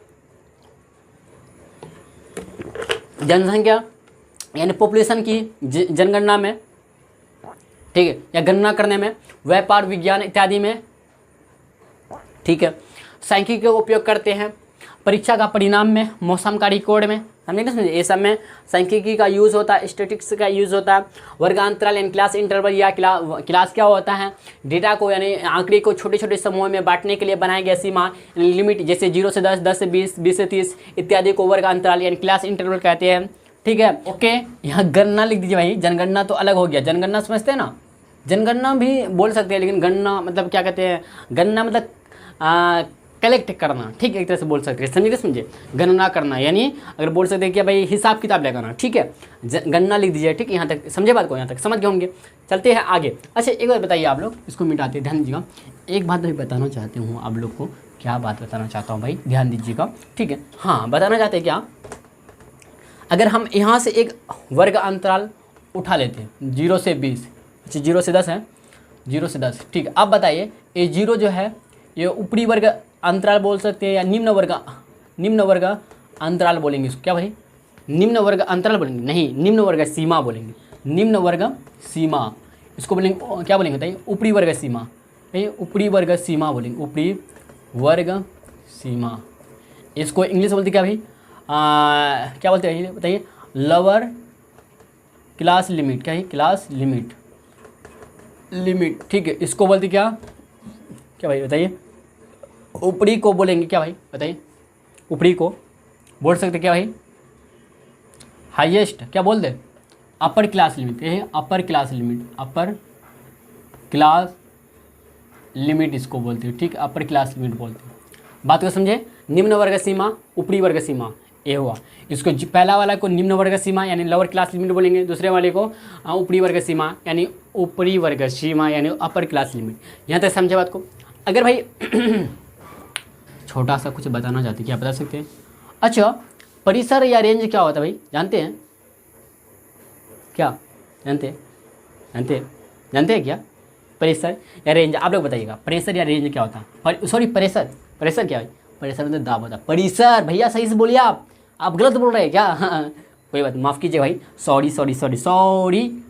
Speaker 1: जनसंख्या यानी पॉपुलेशन की जनगणना में, ठीक है, या गणना करने में, व्यापार, विज्ञान इत्यादि में, ठीक है। सांख्यिकी का उपयोग करते हैं परीक्षा का परिणाम में, मौसम का रिकॉर्ड में, समझे ना? समझे? ये सब में सांख्यिकी का यूज़ होता है, स्टैटिस्टिक्स का यूज़ होता है। वर्गांतराल यानी क्लास इंटरवल या क्लास क्या होता है? डेटा को यानी आंकड़े को छोटे समूहों में बांटने के लिए बनाया गया सीमा लिमिट, जैसे 0 से 10, 10 से 20, 20 से 30 इत्यादि को वर्गांतराल यानी क्लास इंटरवल कहते हैं, ठीक है। ओके, यहाँ गणना लिख दीजिए भाई। जनगणना तो अलग हो गया, जनगणना समझते हैं ना, जनगणना भी बोल सकते हैं, लेकिन गणना मतलब क्या कहते हैं, गणना मतलब कलेक्ट करना, ठीक है, एक तरह से बोल सकते हैं, समझिए समझे, गणना करना, यानी अगर बोल सकते हैं कि भाई हिसाब किताब लगाना, ठीक है, गणना लिख दीजिए, ठीक है। यहाँ तक समझे बात को, यहाँ तक समझ गए होंगे। चलते हैं आगे। अच्छा एक बात बताइए आप लोग, इसको मिटाते ध्यान दीजिएगा। एक बात मैं बताना चाहती हूँ आप लोग को, क्या बात बताना चाहता हूँ भाई, ध्यान दीजिएगा, ठीक है। हाँ, बताना चाहते हैं क्या, अगर हम यहाँ से एक वर्ग अंतराल उठा लेते हैं 0 से 20, अच्छा 0 से 10 है, 0 से 10, ठीक है। अब बताइए ये 0 जो है ये ऊपरी वर्ग अंतराल बोल सकते हैं या निम्न वर्ग अंतराल बोलेंगे इसको, क्या भाई, निम्न वर्ग अंतराल बोलेंगे, नहीं निम्न वर्ग सीमा बोलेंगे, निम्न वर्ग सीमा, इसको बोलेंगे क्या बोलेंगे बताइए, ऊपरी वर्ग सीमा, ऊपरी वर्ग सीमा बोलेंगे, ऊपरी वर्ग सीमा। इसको इंग्लिश बोलते क्या भाई, क्या बोलते हैं बताइए, लोअर क्लास लिमिट, क्या है, क्लास लिमिट, ठीक है। इसको बोलते क्या भाई बताइए, ऊपरी को बोलेंगे क्या भाई बताइए, ऊपरी को बोल सकते क्या भाई, हाईएस्ट, क्या बोल दे, अपर क्लास लिमिट, ये है upper class limit, upper class limit इसको बोलते हैं, ठीक है, अपर क्लास लिमिट बोलते हैं। बात को समझे, निम्न वर्ग सीमा, ऊपरी वर्ग सीमा, ये हुआ। इसको पहला वाला को निम्न वर्ग सीमा यानी लोअर क्लास लिमिट बोलेंगे, दूसरे वाले को ऊपरी वर्ग सीमा यानी ऊपरी वर्ग सीमा यानी अपर क्लास लिमिट। यहाँ तक समझे बात को। अगर भाई छोटा सा कुछ बताना चाहते हैं, क्या बता सकते हैं? अच्छा, परिसर या रेंज क्या होता है भाई, जानते हैं क्या, जानते हैं क्या, परिसर या रेंज? आप लोग बताइएगा, परिसर या रेंज क्या होता है? सॉरी, परिसर क्या है? परिसर मतलब दाब होता है। परिसर भैया सही से बोलिए, आप गलत बोल रहे हैं क्या? कोई बात, माफ़ कीजिए भाई, सॉरी,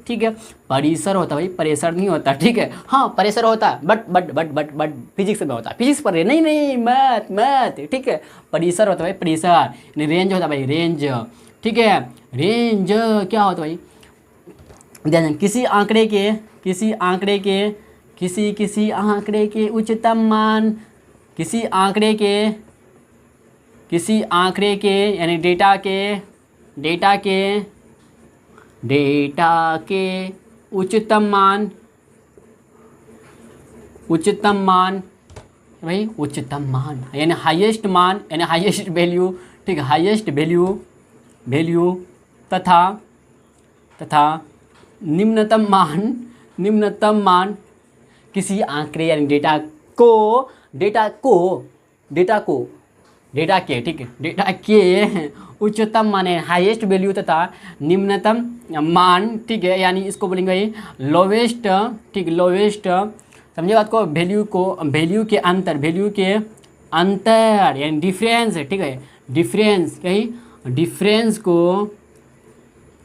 Speaker 1: ठीक है। परिसर होता है भाई, परिसर नहीं होता, ठीक है। हाँ, परिसर होता है, बट फिजिक्स में होता है, फिजिक्स पर नहीं मैथ, ठीक है। परिसर होता है भाई, परिसर। रेंज होता है भाई, रेंज, ठीक है। रेंज क्या होता है भाई, ध्यान, किसी आंकड़े के उच्चतम मान, किसी आंकड़े के यानी डेटा के उच्चतम मान भाई, उच्चतम मान यानी हाईएस्ट मान यानी हाईएस्ट वैल्यू, ठीक है, हाईएस्ट वैल्यू तथा निम्नतम मान किसी आंकड़े यानी डेटा के, ठीक है, डेटा के उच्चतम मान है हाईएस्ट वैल्यू तथा निम्नतम मान, ठीक है, यानी इसको बोलेंगे भाई लोवेस्ट, ठीक, लोवेस्ट, समझे बात को। वैल्यू के अंतर यानी डिफरेंस, ठीक है, डिफरेंस, कहीं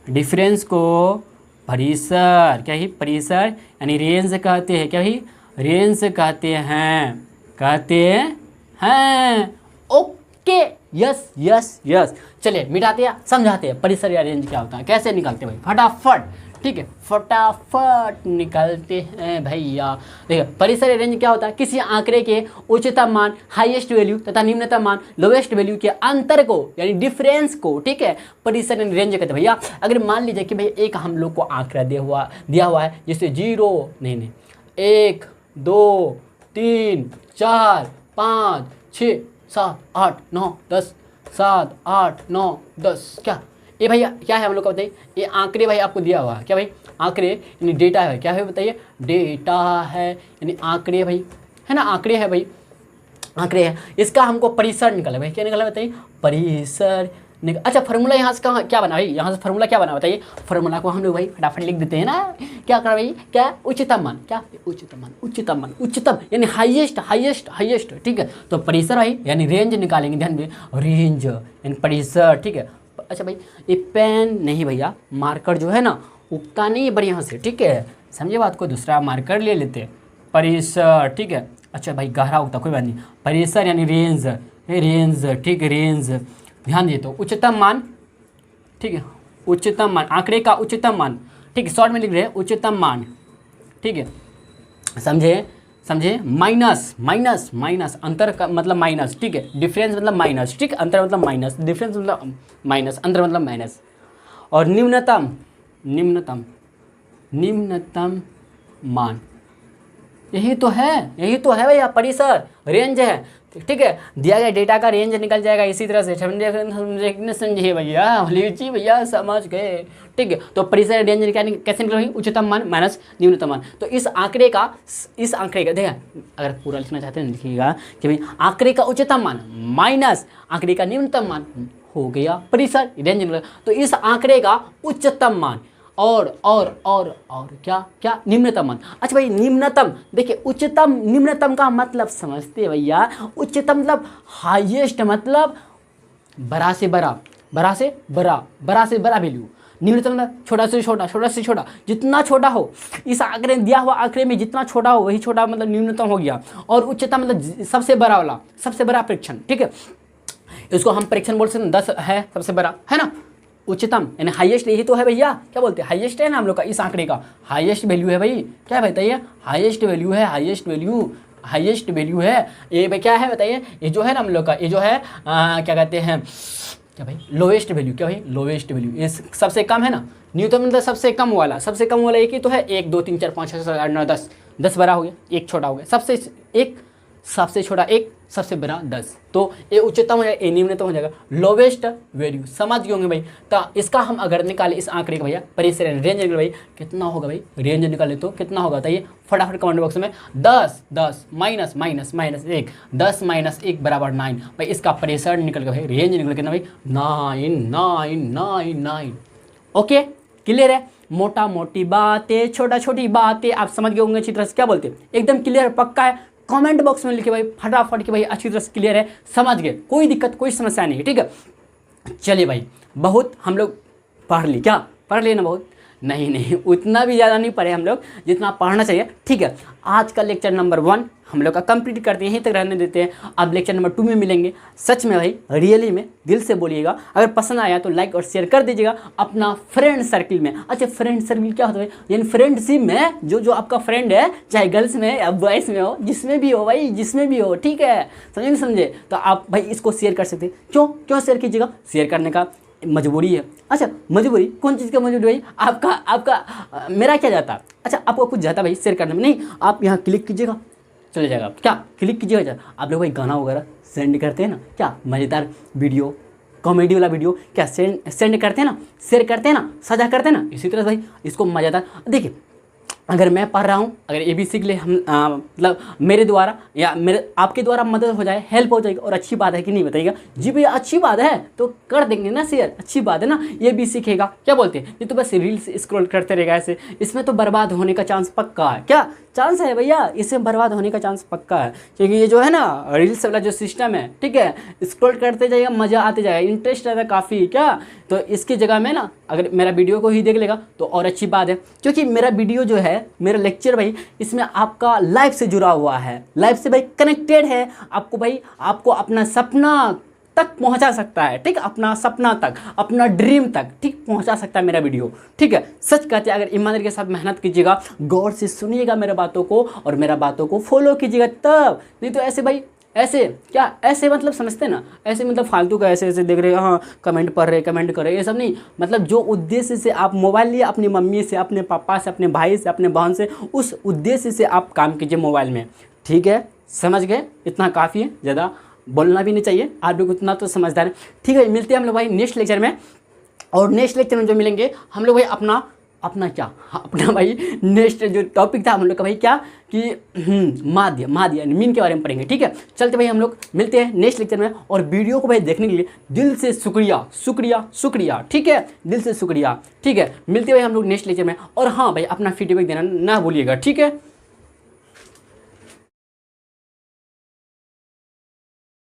Speaker 1: डिफरेंस को परिसर, क्या है, परिसर यानी रेंज कहते हैं, क्या है, रेंज कहते हैं। Okay, yes. चलिए मिटाते हैं, समझाते हैं परिसर या रेंज क्या होता है, कैसे निकालते हैं भाई, फटाफट, ठीक है, फटाफट निकालते हैं भैया। देखिए, परिसर या रेंज क्या होता है, किसी आंकड़े के उच्चतम मान, हाईएस्ट वैल्यू तथा निम्नतम मान, लोवेस्ट वैल्यू के अंतर को यानी डिफरेंस को, ठीक है, परिसर या रेंज कहते हैं भैया। अगर मान लीजिए कि भाई एक हम लोग को आंकड़ा दिया हुआ है, जैसे 0 नहीं 1 2 3 4 5 6 7 8 9 10, 7 8 9 10, क्या ये भैया क्या है हम लोग का बताइए, ये आंकड़े भाई आपको दिया हुआ है, क्या भाई, आंकड़े यानी डेटा है, क्या है बताइए, डेटा है यानी आंकड़े भाई, है ना, आंकड़े है भाई, आंकड़े है। इसका हमको परिसर निकाला भाई, क्या निकाला बताइए, परिसर अच्छा, फार्मूला यहाँ से क्या बना भाई, यहाँ से फार्मूला क्या बना बताइए, फार्मूला को हम लोग भाई फटाफट लिख देते हैं ना, क्या कर भाई, क्या उच्चतम मान, क्या उच्चतम यानी हाईएस्ट, ठीक है। तो परिसर भाई यानी रेंज निकालेंगे, ध्यान दें, रेंज यानी परिसर, ठीक है। अच्छा भाई, ये पेन नहीं भैया, मार्कर जो है ना उगता नहीं है बढ़िया से, ठीक है, समझे बात को, दूसरा मार्कर ले लेते हैं, परिसर, ठीक है। अच्छा भाई, गहरा उगता, कोई बात नहीं, परिसर यानी रेंज, ठीक है, रेंज, ध्यान दिए तो उच्चतम मान, ठीक है, उच्चतम मान, आंकड़े का उच्चतम मान, ठीक है, शॉर्ट में लिख रहे हैं उच्चतम मान, ठीक है, समझे, माइनस अंतर का मतलब माइनस, ठीक है, डिफरेंस मतलब माइनस, ठीक, अंतर मतलब माइनस, डिफरेंस मतलब माइनस, अंतर मतलब माइनस। और निम्नतम निम्नतम निम्नतम मान, यही तो है भैया परिसर, रेंज है। ठीक है, दिया गया डेटा का रेंज निकल जाएगा इसी तरह से। समझिए भैया, लीजिए भैया, समझ गए। ठीक है, तो परिसर रेंज निकालने कैसे निकलेगी, उच्चतम मान माइनस न्यूनतम मान। तो इस आंकड़े का देखिए, अगर पूरा लिखना चाहते हैं लिखिएगा कि भाई आंकड़े का उच्चतम मान माइनस आंकड़े का न्यूनतम मान हो गया परिसर, रेंज निकल। तो इस आंकड़े का उच्चतम मान और क्या निम्नतम मान। अच्छा भाई, निम्नतम, देखिए उच्चतम निम्नतम का मतलब समझते हैं भैया। उच्चतम मतलब हाईएस्ट, मतलब बड़ा से बड़ा, बड़ा से बड़ा वैल्यू। निम्नतम मतलब छोटा से छोटा, जितना छोटा हो, इस आंकड़े दिया हुआ आंकड़े में जितना छोटा हो वही छोटा मतलब न्यूनतम हो गया। और उच्चतम मतलब सबसे बड़ा वाला, सबसे बड़ा परीक्षण। ठीक है, इसको हम परीक्षण बोल सकते हैं, 10 है सबसे बड़ा, है ना। उच्चतम यानी हाईएस्ट, यही तो है भैया, क्या बोलते हैं, हाईएस्ट है ना हम लोग का, इस आंकड़े का हाईएस्ट वैल्यू है भाई। क्या बताइए, हाईएस्ट वैल्यू है, हाईएस्ट वैल्यू है ये भाई। क्या है बताइए, ये जो है ना हम लोग का, ये जो है क्या कहते हैं, क्या भाई, लोवेस्ट वैल्यू। क्या भाई, लोवेस्ट वैल्यू, ये सबसे कम है ना। न्यूनतम मतलब सबसे कम वाला एक ही तो है, 1 2 3 4 5 6 7 8 9 10 बड़ा हो गया, एक छोटा हो गया, सबसे छोटा 1, सबसे बड़ा 10। तो ये उच्चतम हो जाएगा, ये निम्नतम हो जाएगा, लोवेस्ट वैल्यू। समझ गए होंगे भाई। तो इसका हम अगर निकाले इस आंकड़े का भैया, परिसर रेंज निकले भाई, कितना होगा भाई, रेंज निकाले तो कितना होगा बताइए फटाफट कमेंट बॉक्स में। 10 माइनस 1, 10 - 1 = 9 भाई। इसका परिसर निकल गया भाई, रेंज निकल कितना भाई, 9। ओके, क्लियर है। मोटा मोटी बातें, छोटी बातें आप समझ गए होंगे अच्छी तरह से। क्या बोलते हैं, एकदम क्लियर, पक्का है। कमेंट बॉक्स में लिखे भाई फटाफट कि भाई अच्छी तरह से क्लियर है, समझ गए, कोई दिक्कत कोई समस्या नहीं है। ठीक है, चलिए भाई, बहुत हम लोग पढ़ ली, क्या पढ़ लिए ना, बहुत नहीं उतना भी ज़्यादा नहीं पढ़े हम लोग जितना पढ़ना चाहिए। ठीक है, आज का लेक्चर नंबर 1 हम लोग का कंप्लीट करते हैं, यहीं तक रहने देते हैं। अब लेक्चर नंबर 2 में मिलेंगे। सच में भाई, रियली में, दिल से बोलिएगा। अगर पसंद आया तो लाइक और शेयर कर दीजिएगा अपना फ्रेंड सर्किल में। अच्छा, फ्रेंड सर्किल क्या होता है, यानी फ्रेंडशिप में जो आपका फ्रेंड है, चाहे गर्ल्स में या बॉयज़ में हो, जिसमें भी हो भाई, जिसमें भी हो। ठीक है, समझे तो आप भाई इसको शेयर कर सकते हैं। क्यों शेयर कीजिएगा, शेयर करने का मजबूरी है। अच्छा, मजबूरी, कौन चीज़ का मजबूरी भाई, आपका मेरा क्या जाता। अच्छा, आपको कुछ जाता भाई शेयर करने में, नहीं, आप यहाँ क्लिक कीजिएगा, चले जाएगा। क्या क्लिक कीजिएगा, आप लोग भाई गाना वगैरह सेंड करते हैं ना, क्या मज़ेदार वीडियो, कॉमेडी वाला वीडियो क्या सेंड करते हैं ना, शेयर करते हैं ना, साझा करते हैं ना, इसी तरह भाई इसको मज़ेदार। देखिए, अगर मैं पढ़ रहा हूँ, अगर ये भी सीख ले हम, मतलब मेरे द्वारा या आपके द्वारा मदद हो जाए, हेल्प हो जाएगी, और अच्छी बात है कि नहीं बताइएगा। जी भैया, अच्छी बात है तो कर देंगे ना शेयर, अच्छी बात है ना, ये भी सीखेगा। क्या बोलते हैं, ये तो बस रील्स स्क्रॉल करते रहेगा ऐसे, इसमें तो बर्बाद होने का चांस पक्का है। क्या चांस है भैया, इसमें बर्बाद होने का चांस पक्का है, क्योंकि ये जो है ना रील्स वाला जो सिस्टम है, ठीक है, स्क्रॉल करते जाएगा, मज़ा आते जाएगा, इंटरेस्ट रहता है काफ़ी। क्या तो इसकी जगह में ना अगर मेरा वीडियो को ही देख लेगा तो और अच्छी बात है, क्योंकि मेरा वीडियो जो है, मेरा लेक्चर भाई, इसमें आपका लाइफ से जुड़ा हुआ है, लाइफ से भाई कनेक्टेड है। आपको भाई, आपको अपना सपना तक पहुंचा सकता है। ठीक, अपना सपना तक, अपना ड्रीम तक, ठीक, पहुंचा सकता है मेरा वीडियो। ठीक है, सच कहते हैं, अगर ईमानदारी के साथ मेहनत कीजिएगा, गौर से सुनिएगा मेरे बातों को और मेरा बातों को फॉलो कीजिएगा तब। नहीं तो ऐसे भाई, ऐसे क्या, ऐसे मतलब समझते ना, ऐसे मतलब फालतू का ऐसे देख रहे, हाँ कमेंट पढ़ रहे, कमेंट कर रहे, ये सब नहीं। मतलब जो उद्देश्य से आप मोबाइल लिए, अपनी मम्मी से, अपने पापा से, अपने भाई से, अपने बहन से, उस उद्देश्य से आप काम कीजिए मोबाइल में। ठीक है, समझ गए, इतना काफ़ी है, ज़्यादा बोलना भी नहीं चाहिए, आप लोग उतना तो समझदार है। ठीक है, मिलते हैं हम लोग भाई नेक्स्ट लेक्चर में। और नेक्स्ट लेक्चर में जो मिलेंगे हम लोग भाई अपना क्या, अपना भाई नेक्स्ट जो टॉपिक था हम लोग का भाई, क्या कि माध्य यानी मीन के बारे में पढ़ेंगे। ठीक है, चलते भाई हम लोग मिलते हैं नेक्स्ट लेक्चर में। और वीडियो को भाई देखने के लिए दिल से शुक्रिया। ठीक है, दिल से शुक्रिया। ठीक है, मिलते भाई हम लोग नेक्स्ट लेक्चर में। और हाँ भाई, अपना फीडबैक देना ना भूलिएगा। ठीक है।